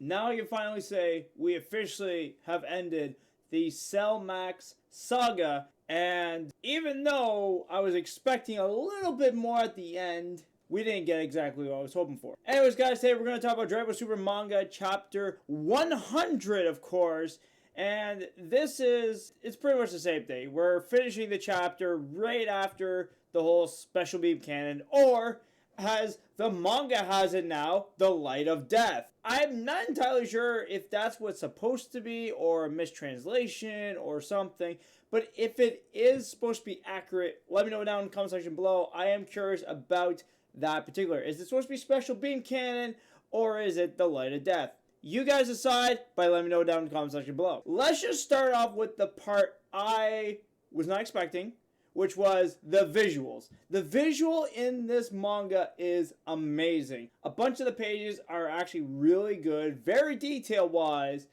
Now I can finally say we officially have ended the Cell Max saga, and even though I was expecting a little bit more at the end, we didn't get exactly what I was hoping for. Anyways, guys, today we're going to talk about Dragon Ball Super Manga Chapter 100, of course. And it's pretty much the same thing. We're finishing the chapter right after the whole Special Beam Cannon, or as the manga has it now, the Light of Death. I'm not entirely sure if that's what's supposed to be, or a mistranslation, or something. But if it is supposed to be accurate, let me know down in the comment section below. I am curious about that particular. Is it supposed to be Special Beam Cannon, or is it the Light of Death? You guys decide by letting me know down in the comment section below. Let's just start off with the part I was not expecting, which was the visuals. The visual in this manga is amazing. A bunch of the pages are actually really good, very detail-wise,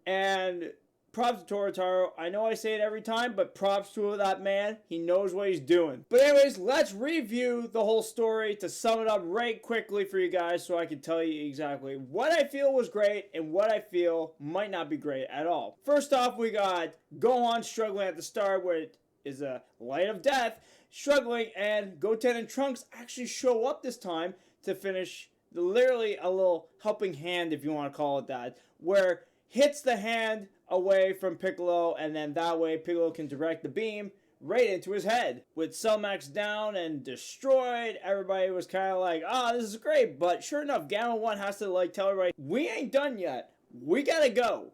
and props to Toritaro. I know I say it every time, but props to that man. He knows what he's doing. But anyways, let's review the whole story to sum it up right quickly for you guys so I can tell you exactly what I feel was great and what I feel might not be great at all. First off, we got Gohan struggling at the start where it is a Light of Death, struggling, and Goten and Trunks actually show up this time to finish literally a little helping hand, if you want to call it that, where hits the hand away from Piccolo, and then that way Piccolo can direct the beam right into his head. With Cell Max down and destroyed, everybody was kind of like, this is great, but sure enough, Gamma 1 has to tell everybody, we ain't done yet. We gotta go.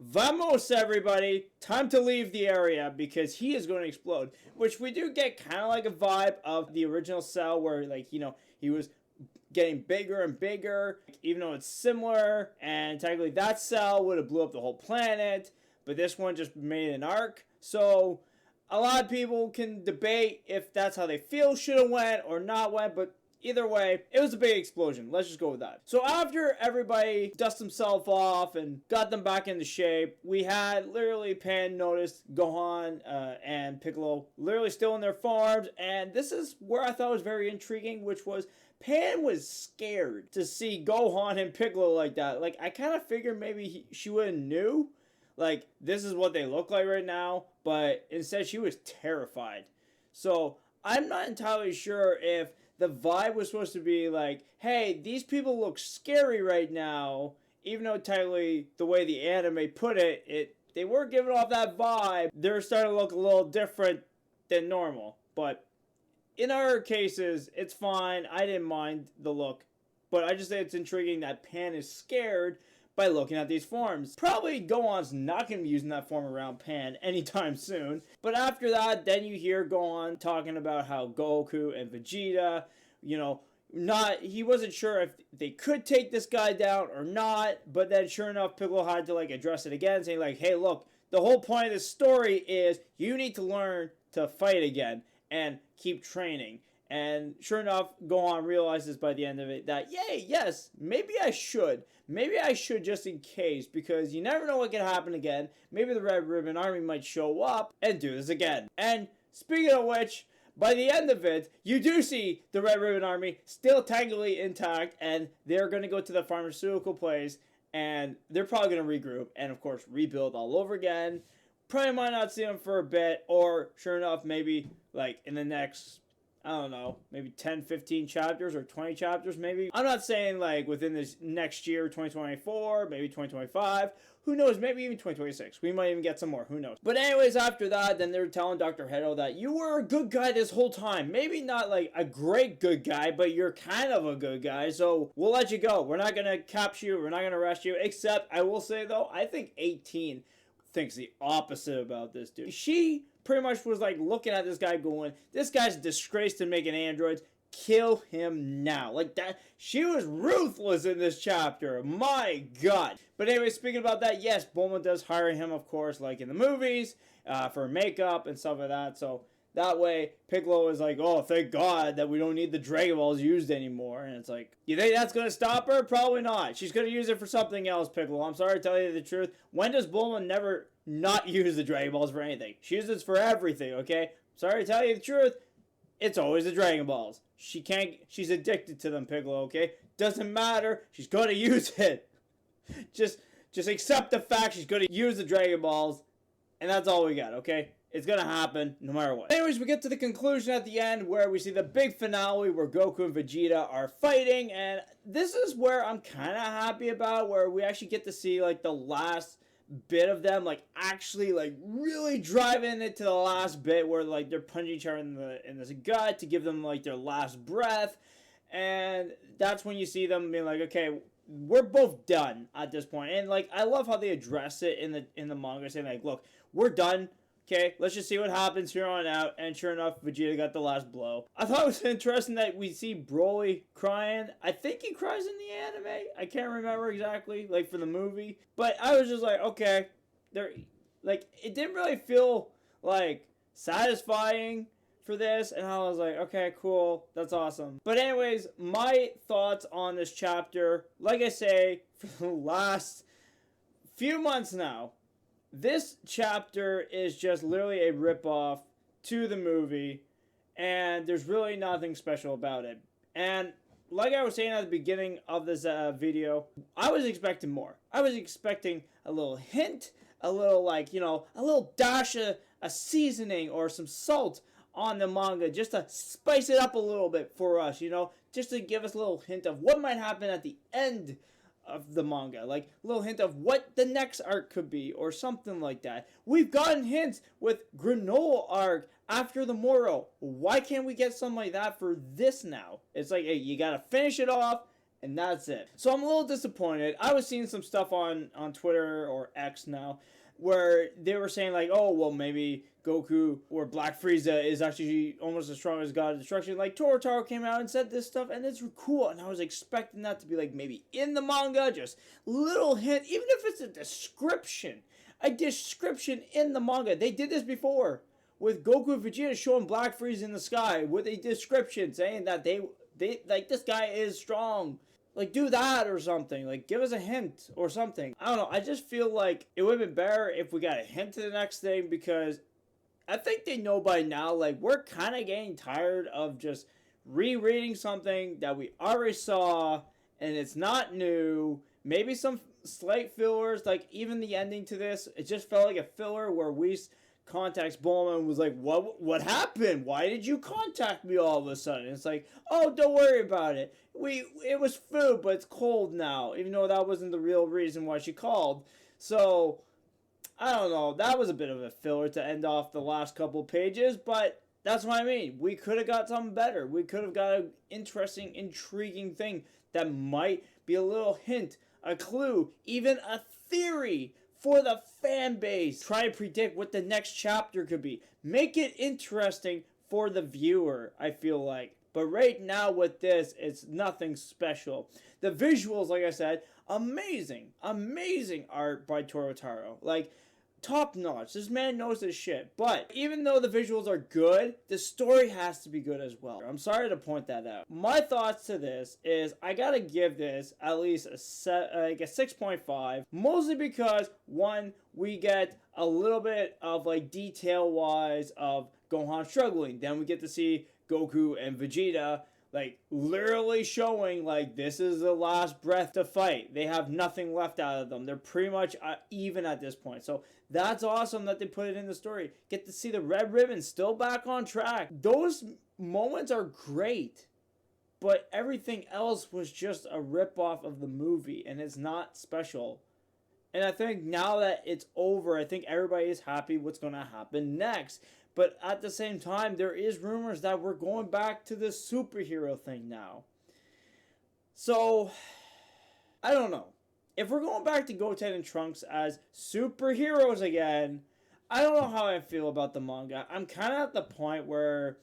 Vamos, everybody. Time to leave the area because he is going to explode. Which we do get kind of like a vibe of the original Cell where, he was getting bigger and bigger, even though it's similar, and technically that Cell would have blew up the whole planet, but this one just made an arc. So a lot of people can debate if that's how they feel should have went or not went, but either way, it was a big explosion. Let's just go with that. So after everybody dusted themselves off and got them back into shape, we had literally Pan noticed Gohan and Piccolo literally still in their forms, and this is where I thought was very intriguing, which was Pan was scared to see Gohan and Piccolo like that. I kind of figured maybe she would have knew, this is what they look like right now, but instead she was terrified. So I'm not entirely sure if the vibe was supposed to be hey, these people look scary right now, even though technically the way the anime put it, they were giving off that vibe. They're starting to look a little different than normal, but in our cases, it's fine. I didn't mind the look. But I just say it's intriguing that Pan is scared by looking at these forms. Probably Gohan's not going to be using that form around Pan anytime soon. But after that, then you hear Gohan talking about how Goku and Vegeta, he wasn't sure if they could take this guy down or not. But then sure enough, Piccolo had to address it again, saying hey, look, the whole point of this story is you need to learn to fight again and keep training. And sure enough, Gohan realizes by the end of it that, yes, maybe I should. Maybe I should just in case, because you never know what can happen again. Maybe the Red Ribbon Army might show up and do this again. And speaking of which, by the end of it, you do see the Red Ribbon Army still technically intact, and they're going to go to the pharmaceutical place, and they're probably going to regroup and, of course, rebuild all over again. Probably might not see them for a bit, or sure enough, maybe in the next, I don't know, maybe 10, 15 chapters or 20 chapters maybe. I'm not saying within this next year, 2024, maybe 2025. Who knows, maybe even 2026. We might even get some more, who knows. But anyways, after that, then they're telling Dr. Hedo that you were a good guy this whole time. Maybe not a great good guy, but you're kind of a good guy. So we'll let you go. We're not going to capture you. We're not going to arrest you. Except, I will say though, I think 18 thinks the opposite about this dude. She pretty much was looking at this guy going, this guy's a disgrace to making androids. Kill him now. That. She was ruthless in this chapter. My God. But anyway, speaking about that, yes, Bulma does hire him, of course, in the movies, for makeup and stuff like that. So that way, Piccolo is oh, thank God that we don't need the Dragon Balls used anymore. And it's you think that's going to stop her? Probably not. She's going to use it for something else, Piccolo. I'm sorry to tell you the truth. When does Bulma never not use the Dragon Balls for anything? She uses it for everything, okay? Sorry to tell you the truth. It's always the Dragon Balls. She's addicted to them, Piccolo, okay? Doesn't matter. She's going to use it. just accept the fact she's gonna use the Dragon Balls, and that's all we got, okay? It's gonna happen no matter what. Anyways, we get to the conclusion at the end where we see the big finale where Goku and Vegeta are fighting, and this is where I'm kind of happy about, where we actually get to see like the last bit of them like actually like really driving it to the last bit where like they're punching each other in the gut to give them like their last breath, and that's when you see them being like, okay, we're both done at this point. And like I love how they address it in the manga, saying like, look, we're done. Okay, let's just see what happens here on out. And sure enough, Vegeta got the last blow. I thought it was interesting that we see Broly crying. I think he cries in the anime. I can't remember exactly, like for the movie. But I was just like, okay, like it didn't really feel like satisfying for this. And I was like, okay, cool, that's awesome. But anyways, my thoughts on this chapter, like I say, for the last few months now, this chapter is just literally a ripoff to the movie, and there's really nothing special about it. And like I was saying at the beginning of this video, I was expecting more. I was expecting a little hint, a little like, you know, a little dash of a seasoning or some salt on the manga just to spice it up a little bit for us, you know, just to give us a little hint of what might happen at the end of the manga, like a little hint of what the next arc could be or something like that. We've gotten hints with Granola arc after the Moro. Why can't we get something like that for this now? It's like, hey, you gotta finish it off and that's it. So I'm a little disappointed. I was seeing some stuff on Twitter or X now where they were saying like, oh, well, maybe Goku or Black Frieza is actually almost as strong as God of Destruction. Like, Torotaro came out and said this stuff, and it's cool, and I was expecting that to be like maybe in the manga, just little hint, even if it's a description in the manga. They did this before with Goku and Vegeta showing Black Frieza in the sky with a description saying that they like, this guy is strong. Like, do that or something. Like, give us a hint or something. I don't know. I just feel like it would have been better if we got a hint to the next thing, because I think they know by now, like, we're kind of getting tired of just rereading something that we already saw and it's not new. Maybe some slight fillers, like even the ending to this, it just felt like a filler where Whis contacts Bulma and was like, what happened? Why did you contact me all of a sudden? It's like, oh, don't worry about it. It was food, but it's cold now, even though that wasn't the real reason why she called. So, I don't know. That was a bit of a filler to end off the last couple pages, but that's what I mean. We could have got something better. We could have got an interesting, intriguing thing that might be a little hint, a clue, even a theory for the fan base. Try to predict what the next chapter could be. Make it interesting for the viewer, I feel like. But right now with this, it's nothing special. The visuals, like I said, amazing. Amazing art by Torotaro. Like, top notch. This man knows his shit. But even though the visuals are good, the story has to be good as well. I'm sorry to point that out. My thoughts to this is I gotta give this at least a 6.5. Mostly because, one, we get a little bit of like detail wise of Gohan struggling. Then we get to see Goku and Vegeta like literally showing like this is the last breath to fight. They have nothing left out of them. They're pretty much even at this point. So that's awesome that they put it in the story. Get to see the Red Ribbon still back on track. Those moments are great. But everything else was just a ripoff of the movie, and it's not special. And I think now that it's over, I think everybody is happy what's going to happen next. But at the same time, there is rumors that we're going back to this superhero thing now. So, I don't know. If we're going back to Goten and Trunks as superheroes again, I don't know how I feel about the manga. I'm kind of at the point where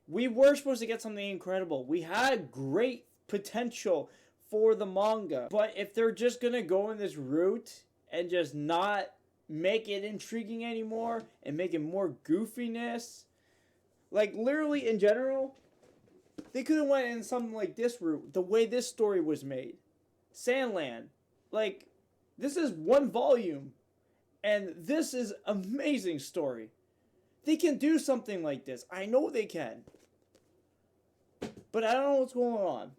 we were supposed to get something incredible. We had great potential for the manga. But if they're just going to go in this route and just not make it intriguing anymore and make it more goofiness, like literally in general, they could have went in something like this route, the way this story was made. Sandland, like, this is one volume and this is amazing story. They can do something like this. I know they can, but I don't know what's going on.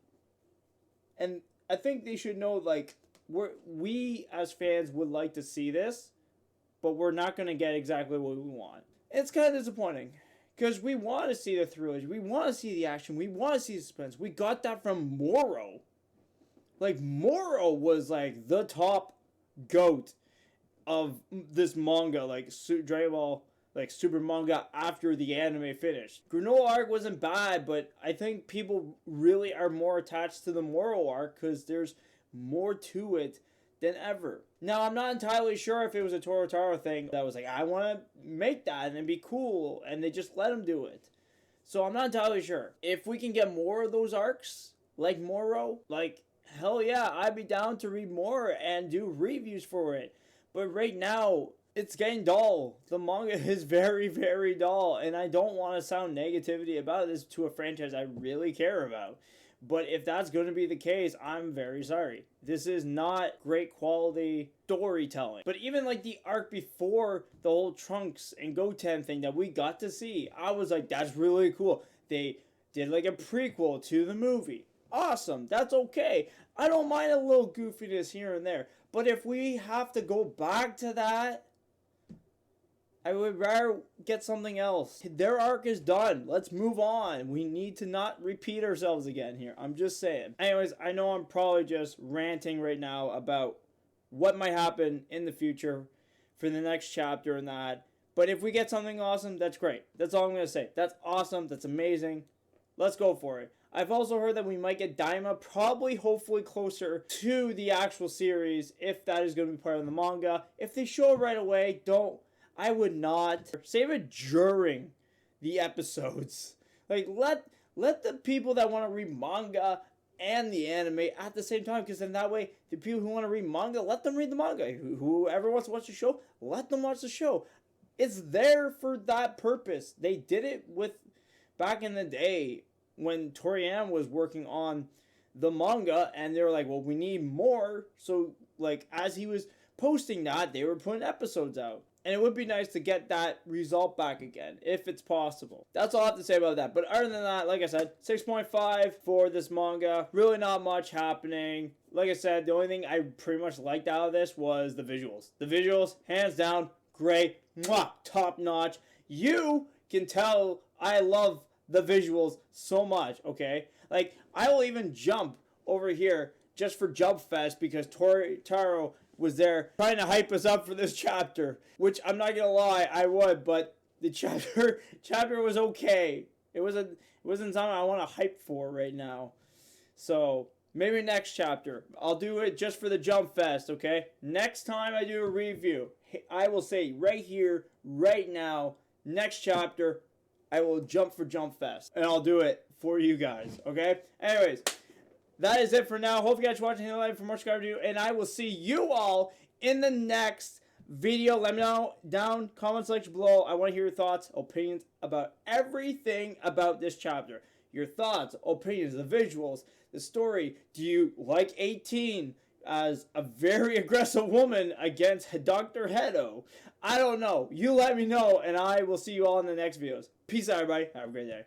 And I think they should know, like, we as fans would like to see this, but we're not going to get exactly what we want. It's kind of disappointing because we want to see the thrillers, we want to see the action, we want to see the suspense. We got that from Moro. Like, Moro was like the top goat of this manga, like Dragonball, like super manga after the anime finished. Granola arc wasn't bad, but I think people really are more attached to the Moro arc because there's more to it than ever. Now, I'm not entirely sure if it was a Taro thing that was like, I want to make that and be cool, and they just let him do it. So I'm not entirely sure. If we can get more of those arcs, like Moro, like, hell yeah, I'd be down to read more and do reviews for it. But right now, it's getting dull. The manga is very, very dull, and I don't want to sound negativity about this to a franchise I really care about. But if that's going to be the case, I'm very sorry. This is not great quality storytelling. But even like the arc before the whole Trunks and Goten thing that we got to see, I was like, that's really cool. They did like a prequel to the movie. Awesome. That's okay. I don't mind a little goofiness here and there. But if we have to go back to that, I would rather get something else. Their arc is done. Let's move on. We need to not repeat ourselves again here. I'm just saying. Anyways, I know I'm probably just ranting right now about what might happen in the future for the next chapter and that. But if we get something awesome, that's great. That's all I'm going to say. That's awesome. That's amazing. Let's go for it. I've also heard that we might get Daima probably, hopefully, closer to the actual series if that is going to be part of the manga. If they show it right away, I would not. Save it during the episodes. Like, let the people that want to read manga and the anime at the same time, because then that way, the people who want to read manga, let them read the manga. Whoever wants to watch the show, let them watch the show. It's there for that purpose. They did it with, back in the day, when Toriyama was working on the manga, and they were like, well, we need more. So, like, as he was posting that, they were putting episodes out. And it would be nice to get that result back again, if it's possible. That's all I have to say about that. But other than that, like I said, 6.5 for this manga. Really not much happening. Like I said, the only thing I pretty much liked out of this was the visuals. The visuals, hands down, great. Mwah, top notch. You can tell I love the visuals so much, okay? Like, I will even jump over here just for Jump Fest because Taro was there trying to hype us up for this chapter, which I'm not gonna lie, I would, but the chapter was okay. It wasn't something I want to hype for right now. So maybe next chapter I'll do it just for the Jump Fest, okay? Next time I do a review, I will say right here, right now, next chapter, I will jump for Jump Fest, and I'll do it for you guys, okay? Anyways, that is it for now. Hope you guys are watching the live for more subscribe to you, and I will see you all in the next video. Let me know down, comment section below. I want to hear your thoughts, opinions about everything about this chapter. Your thoughts, opinions, the visuals, the story. Do you like 18 as a very aggressive woman against Dr.Hedo? I don't know. You let me know, and I will see you all in the next videos. Peace out, everybody. Have a great day.